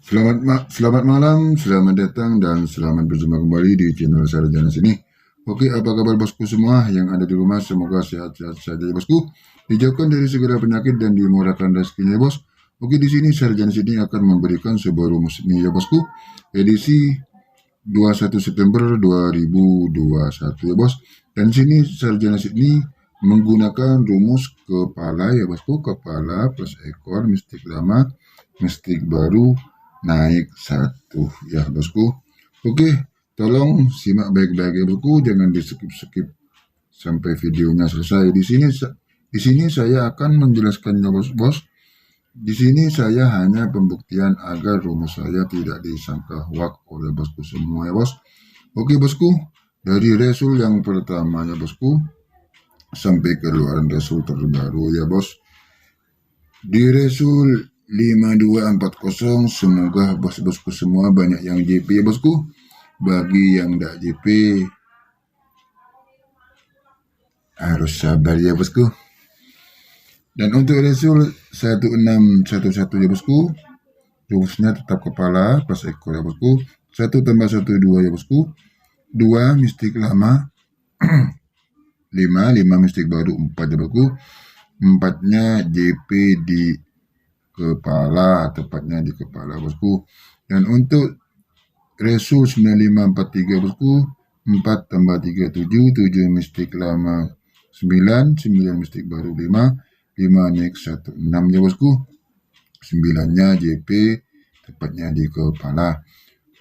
Selamat malam, selamat datang dan selamat berjumpa kembali di channel Sarjana sini. Oke, apa kabar bosku semua yang ada di rumah? Semoga sehat-sehat saja ya bosku. Dijauhkan dari segala penyakit dan dimurahkan rezekinya ya bos. Oke, di sini Sarjana sini akan memberikan sebuah rumus ini ya bosku. Edisi 21 September 2021 ya bos. Dan sini Sarjana sini menggunakan rumus kepala ya bosku. Kepala plus ekor mistik lama, mistik baru, naik satu ya bosku. Oke, tolong simak baik-baik ya bosku, jangan di skip sampai videonya selesai. Di sini saya akan menjelaskannya bos. Di sini saya hanya pembuktian agar rumus saya tidak disangka hoax oleh bosku semua ya bos. Oke bosku, dari resul yang pertama ya bosku sampai keluaran resul terbaru ya bos. Di resul 5240, semoga bos-bosku semua banyak yang JP ya bosku. Bagi yang tidak JP harus sabar ya bosku. Dan untuk resul 1611 ya bosku, rumusnya tetap kepala plus ekor ya bosku. 1 tambah 1 2 ya bosku. 2 mistik lama 5 mistik baru 4 ya bosku. 4-nya JP di kepala, tepatnya di kepala bosku. Dan untuk resul 9543 bosku, 4 tambah 3 7, 7 mistik lama 9 mistik baru 5 naik 1 6 ya bosku. 9-nya JP, tepatnya di kepala.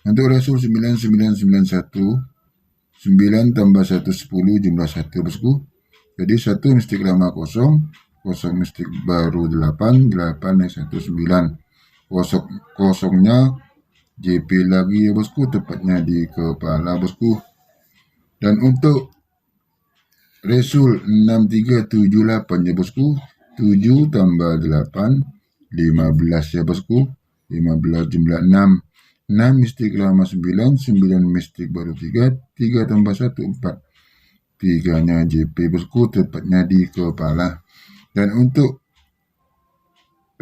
Untuk resul 9991, 9 tambah 1 10 jumlah 1 bosku. Jadi 1 mistik lama 0 mistik baru 8 naik 1 9. Kosongnya JP lagi ya bosku, tepatnya di kepala bosku. Dan untuk resul 6378 ya bosku, 7 tambah 8 15 ya bosku. 15 jumlah 6 mistik lama 9 mistik baru 3 tambah 1 4. 3-nya JP bosku, tepatnya di kepala. Dan untuk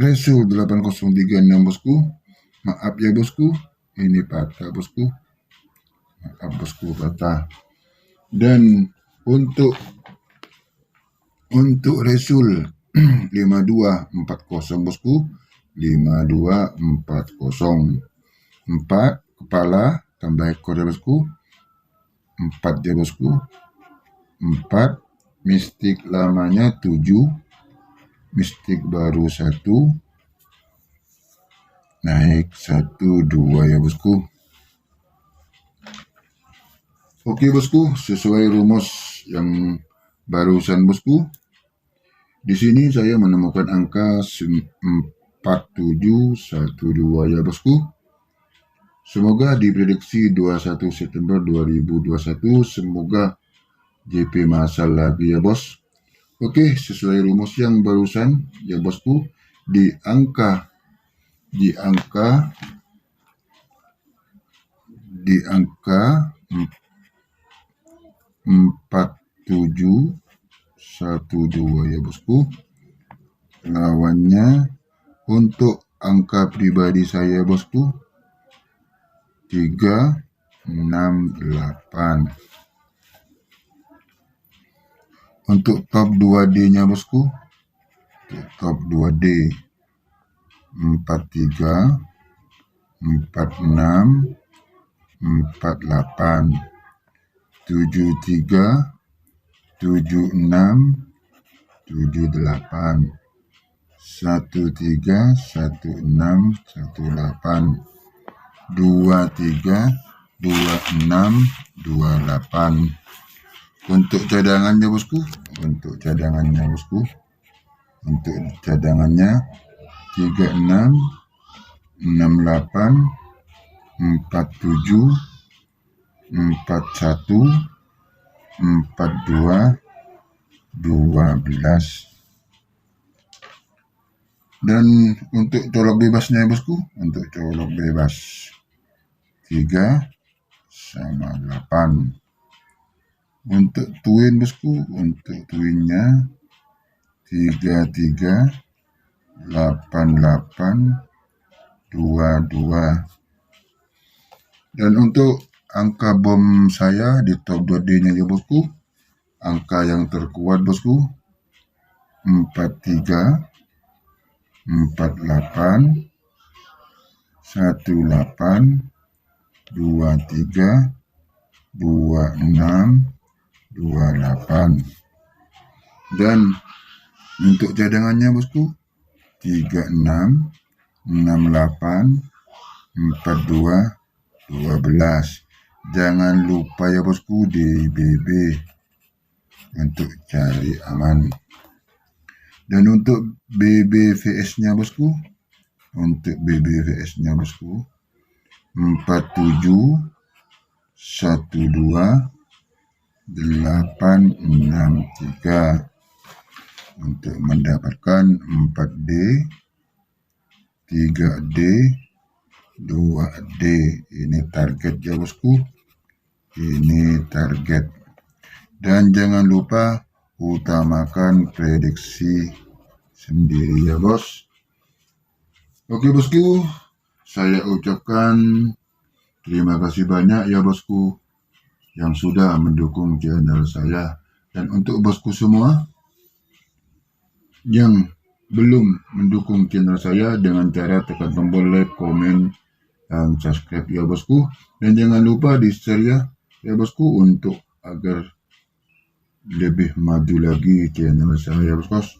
resul 8036 bosku, maaf ya bosku, ini patah bosku, maaf bosku patah. Dan untuk resul 5240 bosku, 5240, 4 kepala tambah ekor ya bosku, 4 ya bosku, 4 mistik lamanya 7, mistik baru 1, naik 1 2 ya bosku. Oke bosku, sesuai rumus yang barusan bosku. Di sini saya menemukan angka 4712 ya bosku. Semoga diprediksi 21 September 2021 semoga JP masal lagi ya bos. Oke, sesuai rumus yang barusan ya bosku, di angka 4712 ya bosku. Lawannya untuk angka pribadi saya bosku 368. Untuk top 2D-nya bosku, top 2D 43 46 48 73 76 78 13 16 18 23 26 28. Untuk cadangannya bosku, untuk cadangannya 36 68 47 41 42 12. Dan untuk colok bebasnya ya bosku, untuk colok bebas 3 sama 8. Untuk twin bosku, untuk twinnya 33 88 22. Dan untuk angka bom saya di top 2D-nya ya bosku, angka yang terkuat bosku 43, 48, 18, 23, 26, 28. Dan untuk cadangannya bosku 36, 68, 42, 12. Jangan lupa ya bosku di BB untuk cari aman. Dan untuk BBVS-nya bosku, 47, 12, 863. Untuk mendapatkan 4D, 3D, 2D. Ini target ya bosku. Ini target. Dan jangan lupa utamakan prediksi sendiri ya bos. Oke bosku, saya ucapkan terima kasih banyak ya bosku yang sudah mendukung channel saya. Dan untuk bosku semua yang belum mendukung channel saya dengan cara tekan tombol like, komen, dan subscribe ya bosku. Dan jangan lupa di share ya bosku untuk agar lebih maju lagi channel saya bos.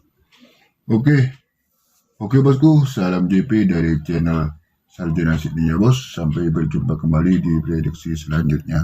Oke bosku, salam JP dari channel Sarjana Sydney ya bos. Sampai berjumpa kembali di prediksi selanjutnya.